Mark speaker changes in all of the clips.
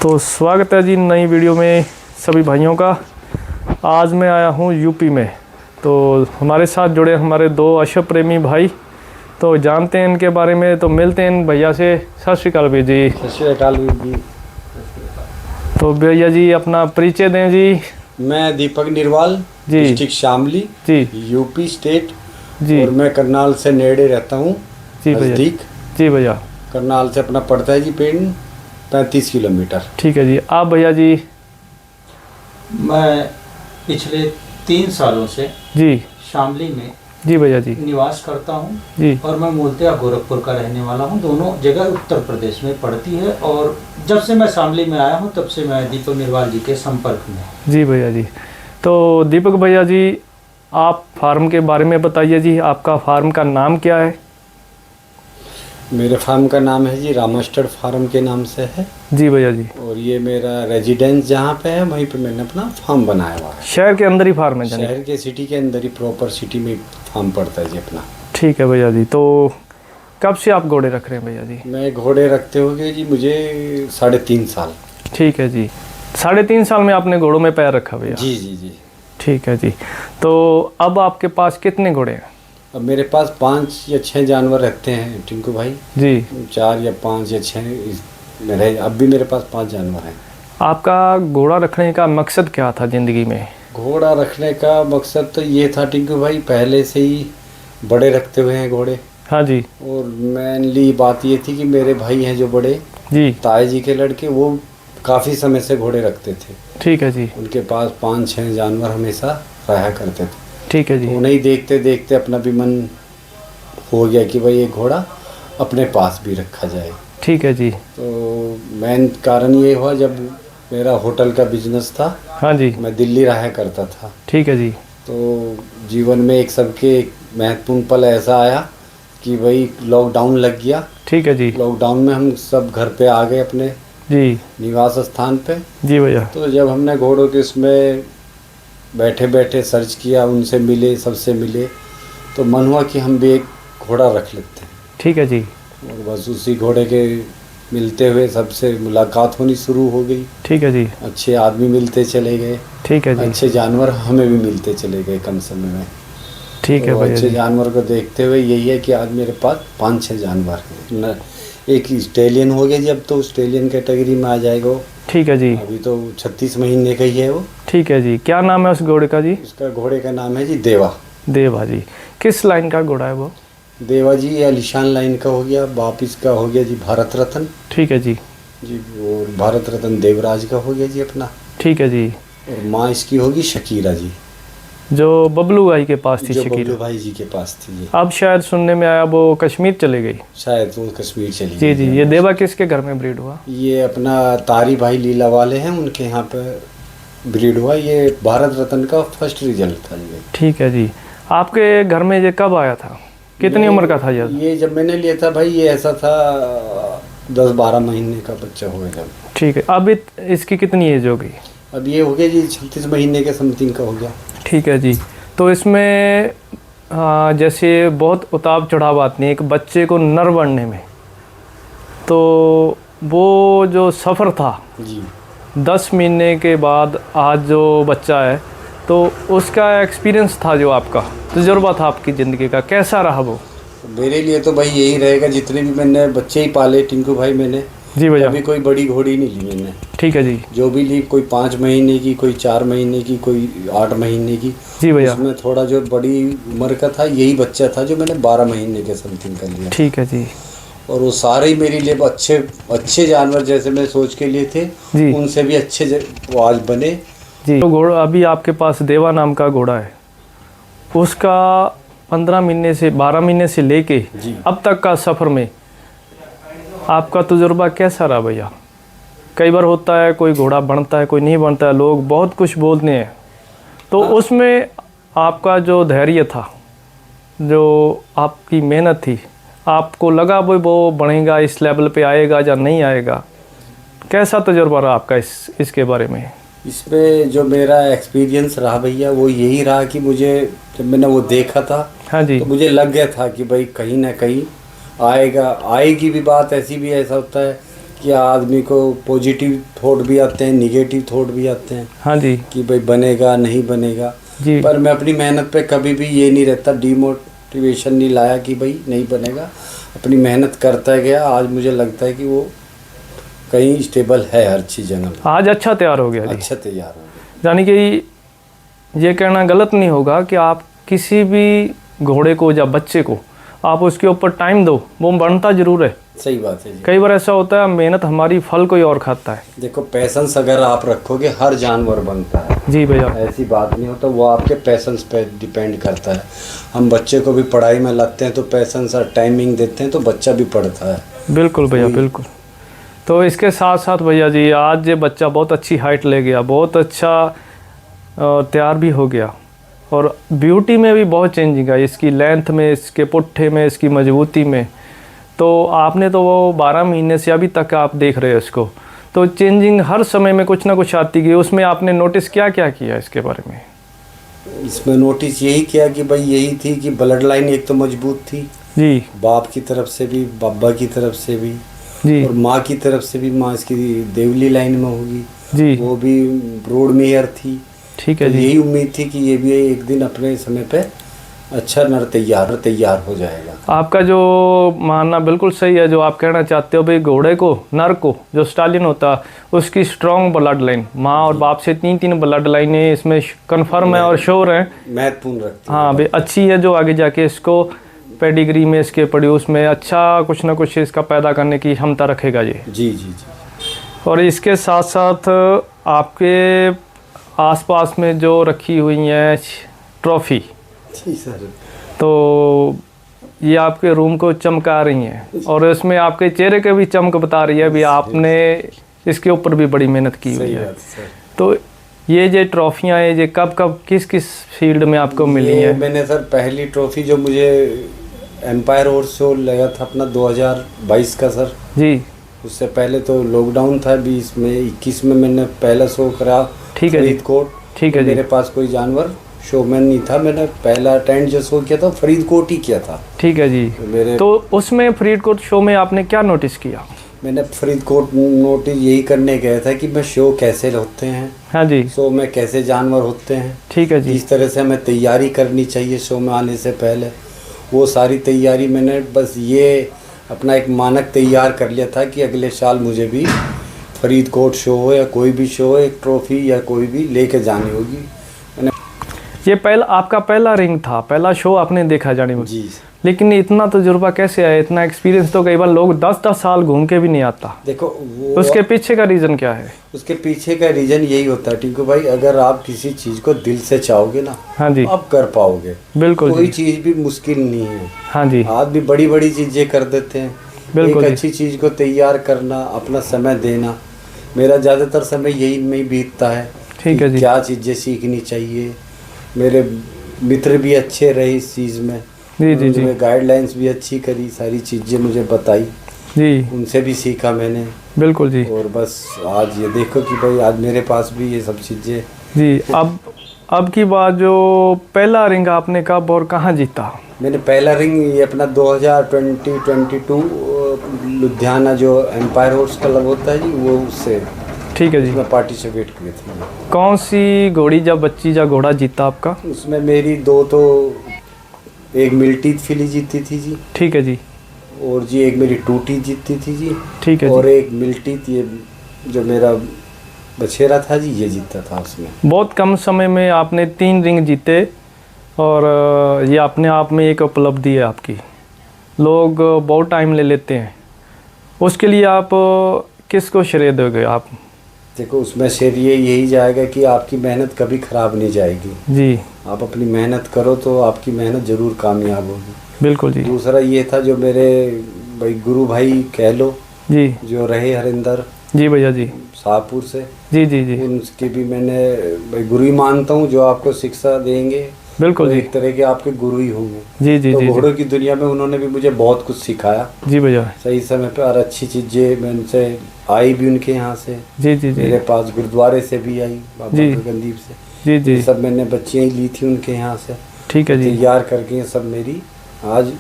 Speaker 1: तो स्वागत है जी नई वीडियो में सभी भाइयों का। आज मैं आया हूँ यूपी में, तो हमारे साथ जुड़े हमारे दो अश्व प्रेमी भाई। तो जानते हैं इनके बारे में, तो मिलते हैं भैया से। सत श्री अकाल भैया जी।
Speaker 2: सत श्री अकाल जी।
Speaker 1: तो भैया जी अपना परिचय दें जी।
Speaker 2: मैं दीपक निरवाल
Speaker 1: जी,
Speaker 2: डिस्ट्रिक्ट शामली
Speaker 1: जी,
Speaker 2: यूपी स्टेट
Speaker 1: जी,
Speaker 2: और मैं करनाल से नेड़े रहता हूँ।
Speaker 1: जी भैया,
Speaker 2: नज़दीक
Speaker 1: जी भैया।
Speaker 2: करनाल से अपना पड़ता है जी पेड़ 35 किलोमीटर।
Speaker 1: ठीक है जी। आप भैया जी?
Speaker 3: मैं पिछले 3 सालों से
Speaker 1: जी,
Speaker 3: शामली में
Speaker 1: जी भैया जी,
Speaker 3: निवास करता हूँ
Speaker 1: जी,
Speaker 3: और मैं मूलतः गोरखपुर का रहने वाला हूँ। दोनों जगह उत्तर प्रदेश में पड़ती है और जब से मैं शामली में आया हूँ तब से मैं दीपक निरवाल जी के संपर्क में।
Speaker 1: जी भैया जी। तो दीपक भैया जी, आप फार्म के बारे में बताइए जी। आपका फार्म का नाम क्या है?
Speaker 2: मेरे फार्म का नाम है जी रामास्टर फार्म के नाम से है।
Speaker 1: जी भैया जी।
Speaker 2: और ये मेरा रेजिडेंस जहाँ पे है वहीं पे मैंने अपना फार्म बनाया हुआ है।
Speaker 1: शहर के अंदर ही फार्म है जाने?
Speaker 2: शहर के सिटी के अंदर ही प्रॉपर सिटी में फार्म पड़ता है जी अपना।
Speaker 1: ठीक है भैया जी। तो कब से आप घोड़े रख रहे हैं भैया जी?
Speaker 2: मैं घोड़े रखते हो गए जी मुझे 3.5 साल।
Speaker 1: ठीक है जी। 3.5 साल में आपने घोड़ों में पैर रखा भैया?
Speaker 2: जी जी जी।
Speaker 1: ठीक है जी। तो अब आपके पास कितने घोड़े हैं?
Speaker 2: अब मेरे पास 5 या 6 जानवर रहते हैं टिंकू भाई
Speaker 1: जी।
Speaker 2: 4 या 5 या 6 मेरे अब भी मेरे पास 5 जानवर हैं।
Speaker 1: आपका घोड़ा रखने का मकसद क्या था ज़िंदगी में?
Speaker 2: घोड़ा रखने का मकसद तो ये था टिंकू भाई, पहले से ही बड़े रखते हुए हैं घोड़े।
Speaker 1: हाँ जी।
Speaker 2: और मेनली बात ये थी कि मेरे भाई हैं जो बड़े
Speaker 1: जी।
Speaker 2: ताए जी के लड़के, वो काफ़ी समय से घोड़े रखते थे।
Speaker 1: ठीक है जी।
Speaker 2: उनके पास 5-6 जानवर हमेशा रहा करते थे।
Speaker 1: ठीक है जी।
Speaker 2: तो उन्हें देखते देखते अपना भी मन हो गया कि भाई ये घोड़ा अपने पास भी रखा जाए।
Speaker 1: ठीक है जी।
Speaker 2: तो मेन कारण ये हुआ जब मेरा होटल का बिजनेस था।
Speaker 1: हाँ जी।
Speaker 2: मैं दिल्ली रहा करता था।
Speaker 1: ठीक है जी।
Speaker 2: तो जीवन में एक सबके एक महत्वपूर्ण पल ऐसा आया कि भाई लॉकडाउन लग गया।
Speaker 1: ठीक है जी।
Speaker 2: लॉकडाउन में हम सब घर पे आ गए अपने
Speaker 1: जी।
Speaker 2: निवास स्थान पे।
Speaker 1: जी भैया।
Speaker 2: तो जब हमने घोड़ों के इसमें बैठे बैठे सर्च किया, उनसे मिले, सबसे मिले, तो मन हुआ कि हम भी एक घोड़ा रख लेते हैं।
Speaker 1: ठीक है जी।
Speaker 2: और बस उसी घोड़े के मिलते हुए सबसे मुलाकात होनी शुरू हो गई।
Speaker 1: ठीक है जी।
Speaker 2: अच्छे आदमी मिलते चले गए,
Speaker 1: ठीक है जी।
Speaker 2: अच्छे जानवर हमें भी मिलते चले गए कम समय में।
Speaker 1: ठीक है
Speaker 2: तो
Speaker 1: भैया
Speaker 2: अच्छे
Speaker 1: जी।
Speaker 2: जानवर को देखते हुए यही है कि आज मेरे पास 5-6 जानवर हैं। एक स्टेलियन हो गया जी, अब तो स्टेलियन कैटेगरी में आ जाएगा वो।
Speaker 1: ठीक है जी।
Speaker 2: अभी तो 36 महीने का ही है वो।
Speaker 1: ठीक है जी। क्या नाम है उस घोड़े का जी?
Speaker 2: उसका घोड़े का नाम है जी देवा।
Speaker 1: देवा जी। किस लाइन का घोड़ा है वो?
Speaker 2: देवा जी ये अलीशान लाइन का हो गया। बाप इसका हो गया जी भारत रत्न
Speaker 1: ठीक है जी।
Speaker 2: जी। और भारत रत्न देवराज का हो गया जी अपना।
Speaker 1: ठीक है जी।
Speaker 2: और माँ इसकी होगी शकीरा जी,
Speaker 1: जो बबलू भाई के पास थी
Speaker 2: जो
Speaker 1: शकीर।
Speaker 2: बबलू भाई जी के पास थी जी।
Speaker 1: अब शायद सुनने में आया वो कश्मीर चले गई।
Speaker 2: शायद वो कश्मीर चली
Speaker 1: जी
Speaker 2: गई
Speaker 1: जी।
Speaker 2: है।
Speaker 1: ये देवा किसके घर में ब्रीड हुआ?
Speaker 2: ये अपना तारी भाई लीला वाले हैं, उनके यहाँ पे ब्रीड हुआ। ये भारत रत्न का फर्स्ट रिजल्ट था ये।
Speaker 1: ठीक है जी। आपके घर में ये कब आया था? कितनी उम्र का था
Speaker 2: ये जब मैंने लिया था भाई, ये ऐसा था 10-12 महीने का बच्चा हुआ जब।
Speaker 1: ठीक है। अब इसकी कितनी एज होगी?
Speaker 2: अब ये हो गया जी 36 महीने के समथिंग का हो गया।
Speaker 1: ठीक है जी। तो इसमें जैसे बहुत उतार चढ़ाव आती है एक बच्चे को नर बनने में, तो वो जो सफ़र था
Speaker 2: जी
Speaker 1: 10 महीने के बाद आज जो बच्चा है, तो उसका एक्सपीरियंस था, जो आपका तजुर्बा था आपकी ज़िंदगी का, कैसा रहा वो?
Speaker 2: मेरे लिए तो भाई यही रहेगा, जितने भी मैंने बच्चे ही पाले टिंकू भाई मैंने,
Speaker 1: जी भैया।
Speaker 2: अभी कोई बड़ी घोड़ी नहीं ली मैंने।
Speaker 1: ठीक है जी।
Speaker 2: जो भी ली कोई 5 महीने की, कोई 4 महीने की, कोई 8 महीने की।
Speaker 1: जी भैया।
Speaker 2: उसमें थोड़ा जो बड़ी उम्र का था यही बच्चा था जो मैंने 12 महीने के समथिंग का लिया।
Speaker 1: ठीक है जी।
Speaker 2: और वो सारे ही मेरे लिए अच्छे अच्छे जानवर जैसे मैं सोच के लिए थे
Speaker 1: जी।
Speaker 2: उनसे भी अच्छे वो आज बने
Speaker 1: जी। तो घोड़ा अभी आपके पास देवा नाम का घोड़ा है, उसका 15 महीने से 12 महीने से लेके
Speaker 2: जी।
Speaker 1: अब तक का सफ़र में आपका तजुर्बा कैसा रहा भैया? कई बार होता है कोई घोड़ा बनता है, कोई नहीं बनता है, लोग बहुत कुछ बोलते हैं, तो उसमें आपका जो धैर्य था, जो आपकी मेहनत थी, आपको लगा वो बढ़ेगा, इस लेवल पे आएगा या नहीं आएगा, कैसा तजुर्बा रहा आपका इसके बारे में?
Speaker 2: इसमें जो मेरा एक्सपीरियंस रहा भैया वो यही रहा कि मुझे जब मैंने वो देखा था,
Speaker 1: हाँ जी,
Speaker 2: तो मुझे लग गया था कि भाई कहीं ना कहीं आएगा, आएगी भी बात। ऐसी भी ऐसा होता है कि आदमी को पॉजिटिव थॉट भी आते हैं, निगेटिव थॉट भी आते हैं
Speaker 1: हाँ जी
Speaker 2: कि भाई बनेगा नहीं बनेगा।
Speaker 1: जी
Speaker 2: पर मैं अपनी मेहनत पे कभी भी ये नहीं रहता, डीमोटिवेशन नहीं लाया कि भाई नहीं बनेगा। अपनी मेहनत करता गया, आज मुझे लगता है कि वो कहीं स्टेबल है हर चीज़ जगह,
Speaker 1: आज अच्छा तैयार हो गया जी।
Speaker 2: अच्छा तैयार हो गया।
Speaker 1: यानी कि ये कहना गलत नहीं होगा कि आप किसी भी घोड़े को या बच्चे को आप उसके ऊपर टाइम दो, वो बनता ज़रूर है।
Speaker 2: सही बात है जी।
Speaker 1: कई बार ऐसा होता है मेहनत हमारी फल कोई और खाता है।
Speaker 2: देखो पैसेंस अगर आप रखोगे हर जानवर बनता है,
Speaker 1: जी भैया।
Speaker 2: ऐसी बात नहीं होता, वो आपके पैसेंस पे डिपेंड करता है। हम बच्चे को भी पढ़ाई में लाते हैं तो पैसेंस और टाइमिंग देते हैं तो बच्चा भी पढ़ता है।
Speaker 1: बिल्कुल भैया बिल्कुल। तो इसके साथ साथ भैया जी आज ये बच्चा बहुत अच्छी हाइट ले गया, बहुत अच्छा तैयार भी हो गया और ब्यूटी में भी बहुत चेंजिंग आई, इसकी लेंथ में, इसके पुट्ठे में, इसकी मजबूती में। तो आपने तो वो 12 महीने से अभी तक आप देख रहे हो इसको, तो चेंजिंग हर समय में कुछ ना कुछ आती गई। उसमें आपने नोटिस क्या क्या किया इसके बारे में?
Speaker 2: इसमें नोटिस यही किया कि भाई यही थी कि ब्लड लाइन एक तो मजबूत थी
Speaker 1: जी
Speaker 2: बाप की तरफ से भी, बाबा की तरफ से भी
Speaker 1: जी
Speaker 2: और माँ की तरफ से भी। माँ इसकी देवली लाइन में होगी
Speaker 1: जी।
Speaker 2: वो भी ब्रोड मेयर थी।
Speaker 1: ठीक है
Speaker 2: तो
Speaker 1: जी।
Speaker 2: यही उम्मीद थी कि ये भी एक दिन अपने समय पे अच्छा नर तैयार हो जाएगा।
Speaker 1: आपका जो मानना बिल्कुल सही है, जो आप कहना चाहते हो भाई घोड़े को, नर को, जो स्टालियन होता उसकी स्ट्रॉन्ग ब्लड लाइन, माँ और बाप से 3 ब्लड लाइनें इसमें कंफर्म है और श्योर है,
Speaker 2: महत्वपूर्ण रखती है।
Speaker 1: हाँ भाई अच्छी है, जो आगे जाके इसको पेडिग्री में, इसके प्रोड्यूस में अच्छा कुछ ना कुछ इसका पैदा करने की क्षमता रखेगा ये।
Speaker 2: जी जी जी।
Speaker 1: और इसके साथ साथ आपके आसपास में जो रखी हुई हैं ट्रॉफी,
Speaker 2: जी सर।
Speaker 1: तो ये आपके रूम को चमका रही हैं और इसमें आपके चेहरे के भी चमक बता रही है भी आपने इसके ऊपर भी बड़ी मेहनत की हुई है। तो ये जो ट्रॉफियाँ हैं ये कब कब किस किस फील्ड में आपको मिली हैं?
Speaker 2: मैंने सर पहली ट्रॉफी जो मुझे एम्पायर हॉर्स शो लगा था अपना 2022 का सर
Speaker 1: जी।
Speaker 2: उससे पहले तो लॉकडाउन था 20 में, 21 में मैंने पहला शो करा।
Speaker 1: ठीक है जी।
Speaker 2: फरीदकोट।
Speaker 1: ठीक है जी।
Speaker 2: मेरे पास कोई जानवर शोमैन नहीं था, मैंने पहला अटेंड जो शो किया था फरीदकोट ही किया था।
Speaker 1: ठीक है जी। तो उसमें फरीदकोट शो में आपने क्या नोटिस किया?
Speaker 2: मैंने फरीदकोट नोटिस यही करने गया था कि मैं शो कैसे होते हैं,
Speaker 1: हाँ जी,
Speaker 2: शो में कैसे जानवर होते हैं,
Speaker 1: ठीक है जी,
Speaker 2: इस तरह से हमें तैयारी करनी चाहिए शो में आने से पहले। वो सारी तैयारी मैंने बस ये अपना एक मानक तैयार कर लिया था कि अगले साल मुझे भी फरीदकोट शो हो या कोई भी शो हो, एक ट्रॉफी या कोई भी लेके जानी होगी।
Speaker 1: ये पहला आपका पहला रिंग था, पहला शो आपने देखा जाने में।
Speaker 2: जी।
Speaker 1: लेकिन इतना तजुर्बा कैसे आया, इतना एक्सपीरियंस तो कई बार लोग 10-10 साल घूम के भी नहीं आता।
Speaker 2: देखो वो
Speaker 1: उसके पीछे का रीज़न क्या है?
Speaker 2: उसके पीछे का रीज़न यही होता है टिंकू भाई, अगर आप किसी चीज़ को दिल से चाहोगे ना,
Speaker 1: हाँ जी,
Speaker 2: आप कर पाओगे।
Speaker 1: बिल्कुल
Speaker 2: कोई
Speaker 1: जी,
Speaker 2: चीज़ भी मुश्किल नहीं है।
Speaker 1: हाँ जी,
Speaker 2: आप भी बड़ी बड़ी चीज़ें कर देते हैं।
Speaker 1: बिल्कुल
Speaker 2: एक
Speaker 1: जी।
Speaker 2: अच्छी चीज़ को तैयार करना, अपना समय देना, मेरा ज़्यादातर समय यही में ही बीतता है।
Speaker 1: ठीक है
Speaker 2: कि
Speaker 1: जी।
Speaker 2: क्या चीज़ें सीखनी चाहिए। मेरे मित्र भी अच्छे रहे इस चीज़ में,
Speaker 1: जी जी जी
Speaker 2: उन्होंने गाइडलाइंस भी अच्छी करी, सारी चीज़ें मुझे बताई,
Speaker 1: जी,
Speaker 2: उनसे भी सीखा मैंने।
Speaker 1: बिल्कुल जी
Speaker 2: और बस आज ये देखो कि भाई आज मेरे पास भी ये सब चीज़ें।
Speaker 1: जी। अब की बात, जो पहला रिंग आपने कब और कहाँ जीता?
Speaker 2: मैंने पहला रिंग ये अपना 2022 लुधियाना जो एम्पायर हॉर्स क्लब होता है जी, वो उससे
Speaker 1: ठीक है जी।
Speaker 2: उसमें पार्टिसिपेट किए थे।
Speaker 1: कौन सी घोड़ी या बच्ची या घोड़ा जीता आपका?
Speaker 2: उसमें मेरी दो तो एक मिल्टी फिली जीती थी जी,
Speaker 1: ठीक है जी,
Speaker 2: और जी एक मेरी टूटी जीती थी जी,
Speaker 1: ठीक है
Speaker 2: और
Speaker 1: जी।
Speaker 2: एक मिल्टी ये जो मेरा बछेरा था जी, ये जीता था उसमें।
Speaker 1: बहुत कम समय में आपने 3 रिंग जीते और ये अपने आप में एक उपलब्धि है आपकी। लोग बहुत टाइम ले लेते हैं, उसके लिए आप किसको श्रेय दोगे आप?
Speaker 2: देखो उसमें श्रेय यही जाएगा कि आपकी मेहनत कभी ख़राब नहीं जाएगी
Speaker 1: जी,
Speaker 2: आप अपनी मेहनत करो तो आपकी मेहनत ज़रूर कामयाब होगी।
Speaker 1: बिल्कुल जी।
Speaker 2: दूसरा ये था जो मेरे भाई गुरु भाई कह लो
Speaker 1: जी
Speaker 2: जो रहे हरिंदर
Speaker 1: जी भैया जी,
Speaker 2: शाहपुर से,
Speaker 1: जी जी जी,
Speaker 2: उनके भी मैंने भाई गुरु ही मानता हूँ, जो आपको शिक्षा देंगे
Speaker 1: बिल्कुल
Speaker 2: वो
Speaker 1: जी,
Speaker 2: एक तरह के आपके गुरु ही होंगे।
Speaker 1: जी जी
Speaker 2: तो
Speaker 1: जी
Speaker 2: घोड़ों की दुनिया में उन्होंने भी मुझे बहुत कुछ सिखाया
Speaker 1: जी भैया,
Speaker 2: सही समय पे, और अच्छी चीज़ें मैं उनसे आई भी उनके यहाँ से,
Speaker 1: जी जी जी
Speaker 2: मेरे पास गुरुद्वारे से भी आई बाबा
Speaker 1: जी।
Speaker 2: गगनदीप से,
Speaker 1: जी जी,
Speaker 2: ये सब मैंने बच्चियाँ ही ली थी उनके यहाँ से
Speaker 1: ठीक है जी,
Speaker 2: तैयार करके। ये सब मेरी आज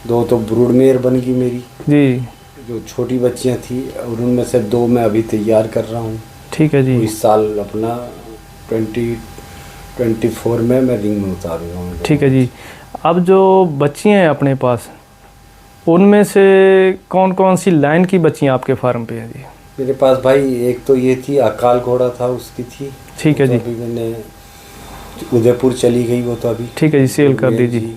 Speaker 2: 2 तो ब्रूडमेयर बन गई मेरी,
Speaker 1: जी
Speaker 2: जो छोटी बच्चियां थी और उनमें से 2 मैं अभी तैयार कर रहा हूँ।
Speaker 1: ठीक है जी।
Speaker 2: इस साल अपना 2024 में मैं रिंग में उतारूँगा।
Speaker 1: ठीक है जी। अब जो बच्चियाँ हैं अपने पास, उनमें से कौन कौन सी लाइन की बच्चियाँ आपके फार्म पे हैं जी?
Speaker 2: मेरे पास भाई एक तो ये थी, अकाल घोड़ा था उसकी थी।
Speaker 1: ठीक है
Speaker 2: तो
Speaker 1: जी।
Speaker 2: अभी मैंने उदयपुर चली गई वो तो अभी।
Speaker 1: ठीक है जी, सेल कर दीजिए।
Speaker 2: जी।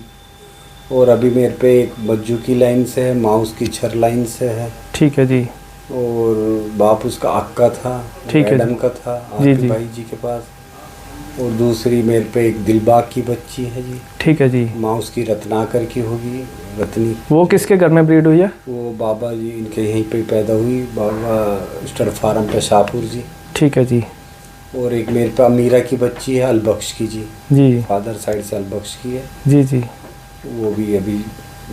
Speaker 2: और अभी मेरे पे एक बज्जू की लाइन से है, माउस की छर लाइन से है।
Speaker 1: ठीक है जी।
Speaker 2: और बाप उसका अक्का था,
Speaker 1: ठीक है
Speaker 2: मैडम
Speaker 1: जी।
Speaker 2: का था
Speaker 1: जी,
Speaker 2: आपके
Speaker 1: जी।
Speaker 2: भाई जी के पास। और दूसरी मेरे पे एक दिलबाग की बच्ची है जी।
Speaker 1: ठीक है जी।
Speaker 2: माउस की रत्नाकर की होगी, रत्नी।
Speaker 1: वो किसके घर में ब्रीड हुई है?
Speaker 2: वो बाबा जी इनके यहीं पे पैदा हुई, बाबा स्टर फार्म पे शाहपुर जी।
Speaker 1: ठीक है जी।
Speaker 2: और एक मेरे पे अमीरा की बच्ची है, अलबख्श की जी।
Speaker 1: जी
Speaker 2: फादर साइड से अलबख्श की है।
Speaker 1: जी जी।
Speaker 2: वो भी अभी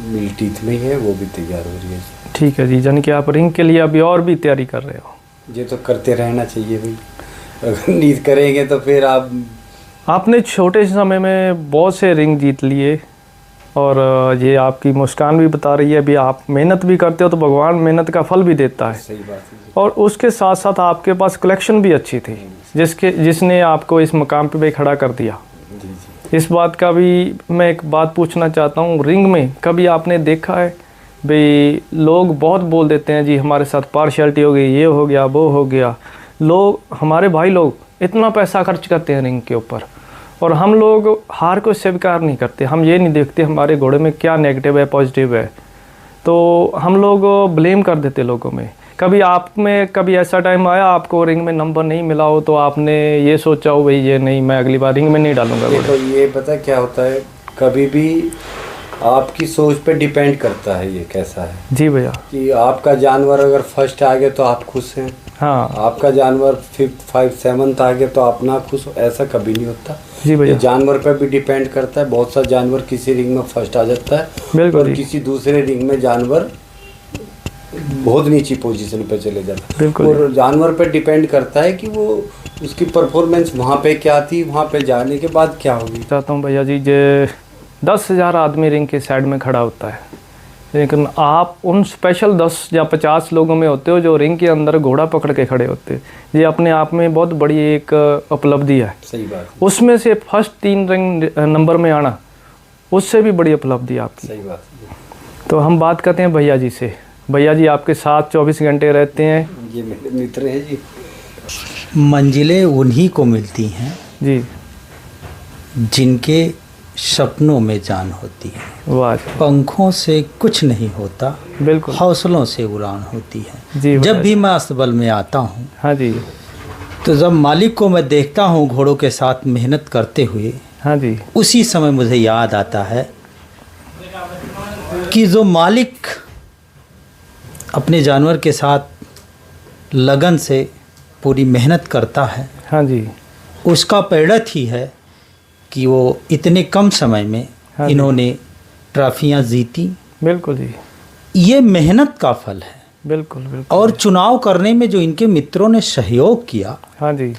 Speaker 2: मिल टीथ में ही है, वो भी तैयार हो रही है।
Speaker 1: ठीक है जी। यानी कि आप रिंग के लिए अभी और भी तैयारी कर रहे हो?
Speaker 2: ये तो करते रहना चाहिए भाई, अगर नींद करेंगे तो फिर
Speaker 1: आपने छोटे समय में बहुत से रिंग जीत लिए और ये आपकी मुस्कान भी बता रही है, अभी आप मेहनत भी करते हो तो भगवान मेहनत का फल भी देता है।
Speaker 2: सही बात है।
Speaker 1: और उसके साथ साथ आपके पास कलेक्शन भी अच्छी थी जिसने आपको इस मकाम पे भी खड़ा कर दिया।
Speaker 2: जी जी।
Speaker 1: इस बात का भी मैं एक बात पूछना चाहता हूँ, रिंग में कभी आपने देखा है भाई लोग बहुत बोल देते हैं जी हमारे साथ पार्शियलिटी हो गई, ये हो गया, वो हो गया। लोग, हमारे भाई लोग इतना पैसा खर्च करते हैं रिंग के ऊपर और हम लोग हार को स्वीकार नहीं करते। हम ये नहीं देखते हमारे घोड़े में क्या नेगेटिव है, पॉजिटिव है, तो हम लोग ब्लेम कर देते लोगों में। कभी आप में कभी ऐसा टाइम आया आपको रिंग में नंबर नहीं मिला हो तो आपने ये सोचा हो भाई ये नहीं, मैं अगली बार रिंग में नहीं डालूंगा?
Speaker 2: देखो ये पता क्या होता है, कभी भी आपकी सोच पे डिपेंड करता है ये कैसा है।
Speaker 1: जी भैया।
Speaker 2: कि आपका जानवर अगर फर्स्ट आ गया तो आप खुश हैं,
Speaker 1: हाँ
Speaker 2: आपका जानवर 5th 5th 7th आ गया तो आप ना खुश हो, ऐसा कभी नहीं होता।
Speaker 1: जी भैया।
Speaker 2: ये जानवर पर भी डिपेंड करता है। बहुत सा जानवर किसी रिंग में फर्स्ट आ जाता है
Speaker 1: बिल्कुल
Speaker 2: और
Speaker 1: जी।
Speaker 2: किसी दूसरे रिंग में जानवर बहुत नीची पोजीशन पे चले जाता है।
Speaker 1: बिल्कुल।
Speaker 2: और जानवर पे डिपेंड करता है कि वो उसकी परफॉर्मेंस वहाँ पे क्या थी, वहाँ पे जाने के बाद क्या होगी।
Speaker 1: चाहता हूँ भैया जी, जे 10,000 आदमी रिंग के साइड में खड़ा होता है, लेकिन आप उन स्पेशल 10 या 50 लोगों में होते हो जो रिंग के अंदर घोड़ा पकड़ के खड़े होते हैं। ये अपने आप में बहुत बड़ी एक उपलब्धि है।
Speaker 2: सही बात है।
Speaker 1: उसमें से फर्स्ट 3 रिंग नंबर में आना उससे भी बड़ी उपलब्धि आपकी।
Speaker 2: सही बात है।
Speaker 1: तो हम बात करते हैं भैया जी से। भैया जी आपके साथ 24 घंटे रहते हैं।
Speaker 2: ये मेरे मित्र हैं जी।
Speaker 3: मंजिलें उन्हीं को मिलती हैं
Speaker 1: जी।
Speaker 3: जिनके सपनों में जान होती है।
Speaker 1: वाह।
Speaker 3: पंखों से कुछ नहीं होता,
Speaker 1: बिल्कुल।
Speaker 3: हौसलों से उड़ान होती है।
Speaker 1: जी
Speaker 3: जब भी मैं अस्तबल में आता हूँ
Speaker 1: हाँ जी।
Speaker 3: तो जब मालिक को मैं देखता हूँ घोड़ों के साथ मेहनत करते हुए,
Speaker 1: हाँ जी।
Speaker 3: उसी समय मुझे याद आता है कि जो मालिक अपने जानवर के साथ लगन से पूरी मेहनत करता है,
Speaker 1: हाँ जी।
Speaker 3: उसका प्रेरक ही है कि वो इतने कम समय में
Speaker 1: हाँ जी।
Speaker 3: इन्होंने ट्रॉफियाँ जीती।
Speaker 1: बिल्कुल जी।
Speaker 3: ये मेहनत का फल है।
Speaker 1: बिल्कुल बिल्कुल।
Speaker 3: और चुनाव करने में जो इनके मित्रों ने सहयोग किया
Speaker 1: हाँ जी।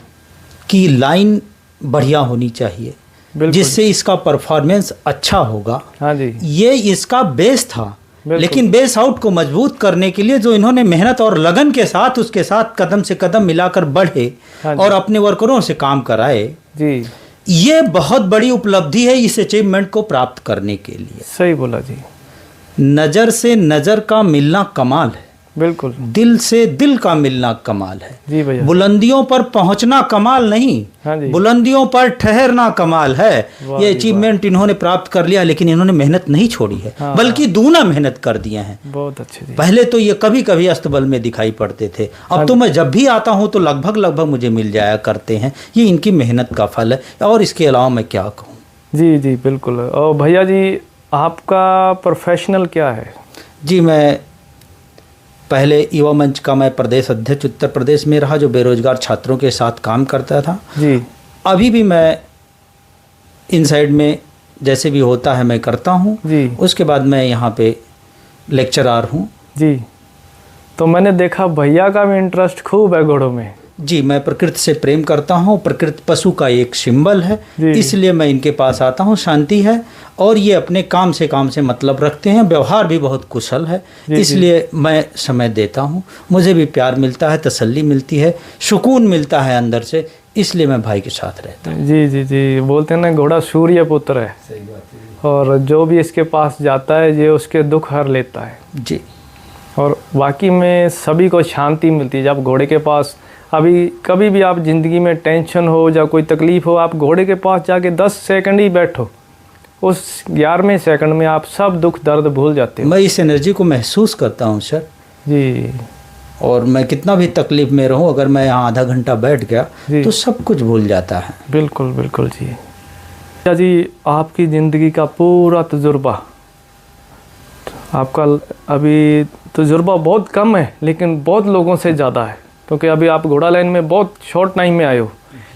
Speaker 3: कि लाइन बढ़िया होनी चाहिए
Speaker 1: बिल्कुल।
Speaker 3: जिससे इसका परफॉर्मेंस अच्छा होगा,
Speaker 1: हाँ जी।
Speaker 3: ये इसका बेस था। लेकिन बेस आउट को मजबूत करने के लिए जो इन्होंने मेहनत और लगन के साथ उसके साथ कदम से कदम मिलाकर बढ़े
Speaker 1: हाँ
Speaker 3: और अपने वर्करों से काम कराए,
Speaker 1: जी।
Speaker 3: ये बहुत बड़ी उपलब्धि है इस अचीवमेंट को प्राप्त करने के लिए।
Speaker 1: सही बोला जी।
Speaker 3: नज़र से नज़र का मिलना कमाल है,
Speaker 1: बिल्कुल।
Speaker 3: दिल से दिल का मिलना कमाल है।
Speaker 1: जी भैया।
Speaker 3: बुलंदियों पर पहुंचना कमाल नहीं,
Speaker 1: हाँ जी।
Speaker 3: बुलंदियों पर ठहरना कमाल है।
Speaker 1: वाह
Speaker 3: ये
Speaker 1: जी
Speaker 3: अचीवमेंट इन्होंने प्राप्त कर लिया, लेकिन इन्होंने मेहनत नहीं छोड़ी है,
Speaker 1: हाँ।
Speaker 3: बल्कि दूना मेहनत कर दिए हैं।
Speaker 1: बहुत अच्छे जी।
Speaker 3: पहले तो ये कभी कभी अस्तबल में दिखाई पड़ते थे, अब तो मैं जब भी आता हूँ तो लगभग मुझे मिल जाया करते हैं। ये इनकी मेहनत का फल है, और इसके अलावा मैं क्या कहूँ।
Speaker 1: जी जी बिल्कुल। और भैया जी आपका प्रोफेशनल क्या है?
Speaker 3: जी, मैं पहले युवा मंच का मैं प्रदेश अध्यक्ष उत्तर प्रदेश में रहा, जो बेरोजगार छात्रों के साथ काम करता था।
Speaker 1: जी।
Speaker 3: अभी भी मैं इन साइड में जैसे भी होता है मैं करता हूँ
Speaker 1: जी।
Speaker 3: उसके बाद मैं यहाँ पे लेक्चरर हूँ।
Speaker 1: जी। तो मैंने देखा भैया का भी इंटरेस्ट खूब है घोड़ों में।
Speaker 3: जी, मैं प्रकृति से प्रेम करता हूँ। प्रकृति पशु का एक सिंबल है,
Speaker 1: जी।
Speaker 3: इसलिए मैं इनके पास आता हूँ। शांति है और ये अपने काम से मतलब रखते हैं। व्यवहार भी बहुत कुशल है, इसलिए मैं समय देता हूँ। मुझे भी प्यार मिलता है, तसल्ली मिलती है, सुकून मिलता है अंदर से, इसलिए मैं भाई के साथ रहता हूँ।
Speaker 1: जी जी जी, बोलते हैं ना घोड़ा सूर्य पुत्र है।
Speaker 2: सही बात है।
Speaker 1: और जो भी इसके पास जाता है ये उसके दुख हर लेता है।
Speaker 3: जी,
Speaker 1: और वाकई में सभी को शांति मिलती है जब घोड़े के पास। अभी कभी भी आप ज़िंदगी में टेंशन हो या कोई तकलीफ़ हो, आप घोड़े के पास जाके 10 सेकंड ही बैठो, उस 11वें सेकंड में आप सब दुख दर्द भूल जाते हो।
Speaker 3: मैं इस एनर्जी को महसूस करता हूँ सर।
Speaker 1: जी,
Speaker 3: और मैं कितना भी तकलीफ में रहूं, अगर मैं यहाँ आधा घंटा बैठ गया तो सब कुछ भूल जाता है।
Speaker 1: बिल्कुल बिल्कुल जी। अच्छा जी, आपकी ज़िंदगी का पूरा तजुर्बा, आपका अभी तजुर्बा बहुत कम है लेकिन बहुत लोगों से ज़्यादा है, क्योंकि अभी आप घोड़ा लाइन में बहुत शॉर्ट टाइम में आए हो,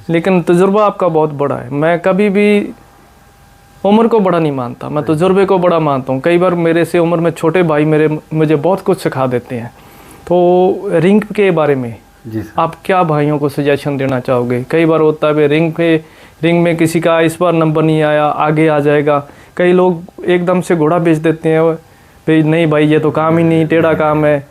Speaker 1: लेकिन तजुर्बा आपका बहुत बड़ा है। मैं कभी भी उम्र को बड़ा नहीं मानता, मैं तजुर्बे को बड़ा मानता हूँ। कई बार मेरे से उम्र में छोटे भाई मुझे बहुत कुछ सिखा देते हैं। तो रिंग के बारे में
Speaker 2: जी सर।
Speaker 1: आप क्या भाइयों को सजेशन देना चाहोगे? कई बार होता है रिंग में किसी का इस बार नंबर नहीं आया, आगे आ जाएगा। कई लोग एकदम से घोड़ा बेच देते हैं, भाई नहीं भाई ये तो काम ही नहीं, टेढ़ा काम है।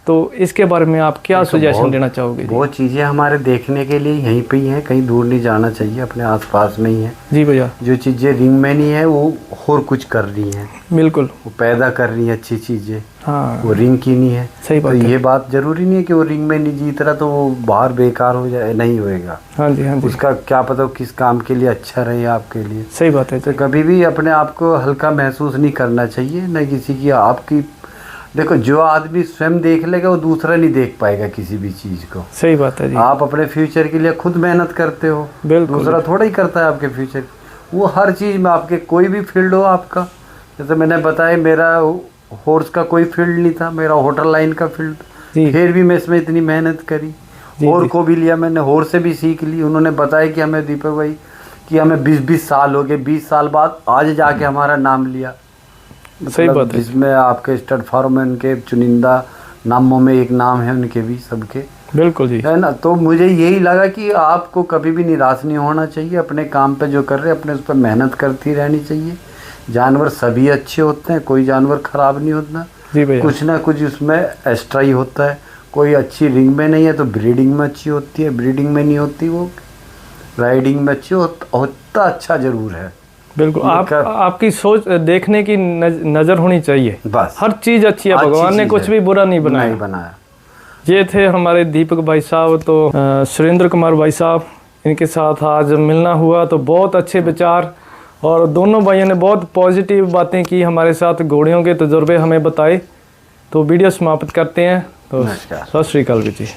Speaker 1: तो इसके बारे में आप क्या सजेशन देना चाहोगे?
Speaker 2: वो चीज़ें हमारे देखने के लिए यहीं पे ही हैं, कहीं दूर नहीं जाना चाहिए, अपने आसपास में ही है।
Speaker 1: जी भैया।
Speaker 2: जो चीज़ें रिंग में नहीं है वो और कुछ कर रही हैं,
Speaker 1: बिल्कुल,
Speaker 2: वो पैदा कर रही हैं अच्छी चीज़ें,
Speaker 1: हाँ
Speaker 2: वो रिंग की नहीं है।
Speaker 1: सही बात
Speaker 2: तो
Speaker 1: है।
Speaker 2: ये बात जरूरी नहीं है कि वो रिंग में नहीं जीत रहा तो वो बाहर बेकार हो जाए, नहीं होएगा।
Speaker 1: हाँ जी, हाँ जी,
Speaker 2: उसका क्या पता वो किस काम के लिए अच्छा रहे आपके लिए।
Speaker 1: सही बात है।
Speaker 2: तो कभी भी अपने आप को हल्का महसूस नहीं करना चाहिए, न किसी की आपकी। देखो, जो आदमी स्वयं देख लेगा वो दूसरा नहीं देख पाएगा किसी भी चीज़ को।
Speaker 1: सही बात है जी।
Speaker 2: आप अपने फ्यूचर के लिए खुद मेहनत करते हो,
Speaker 1: बिल्कुल।
Speaker 2: दूसरा थोड़ा ही करता है आपके फ्यूचर। वो हर चीज़ में, आपके कोई भी फील्ड हो आपका, जैसे मैंने बताया मेरा हॉर्स का कोई फील्ड नहीं था, मेरा होटल लाइन का फील्ड, फिर भी मैं इसमें इतनी मेहनत करी। और को भी लिया मैंने, और से भी सीख ली। उन्होंने बताया कि हमें दीपक भाई कि हमें 20-20 साल हो गए, 20 साल बाद आज जाके हमारा नाम लिया।
Speaker 1: सही बात है।
Speaker 2: जिसमें आपके स्टड फार्म में उनके चुनिंदा नामों में एक नाम है उनके भी, सबके।
Speaker 1: बिल्कुल जी,
Speaker 2: है ना। तो मुझे यही लगा कि आपको कभी भी निराश नहीं होना चाहिए, अपने काम पे जो कर रहे हैं अपने उस पर मेहनत करती रहनी चाहिए। जानवर सभी अच्छे होते हैं, कोई जानवर खराब नहीं होता।
Speaker 1: जी भैया।
Speaker 2: कुछ ना कुछ उसमें एक्स्ट्रा ही होता है। कोई अच्छी रिंग में नहीं है तो ब्रीडिंग में अच्छी होती है, ब्रीडिंग में नहीं होती वो राइडिंग में अच्छी होता अच्छा जरूर है।
Speaker 1: बिल्कुल, आपकी सोच देखने की नज़र होनी चाहिए,
Speaker 2: बस
Speaker 1: हर चीज़ अच्छी है। भगवान ने कुछ भी बुरा नहीं बनाया। ये थे हमारे दीपक भाई साहब। तो सुरेंद्र कुमार भाई साहब, इनके साथ आज मिलना हुआ तो बहुत अच्छे विचार, और दोनों भाइयों ने बहुत पॉजिटिव बातें की हमारे साथ, घोड़ियों के तजुर्बे हमें बताए। तो वीडियो समाप्त करते हैं। तो सत श्री अकाल जी।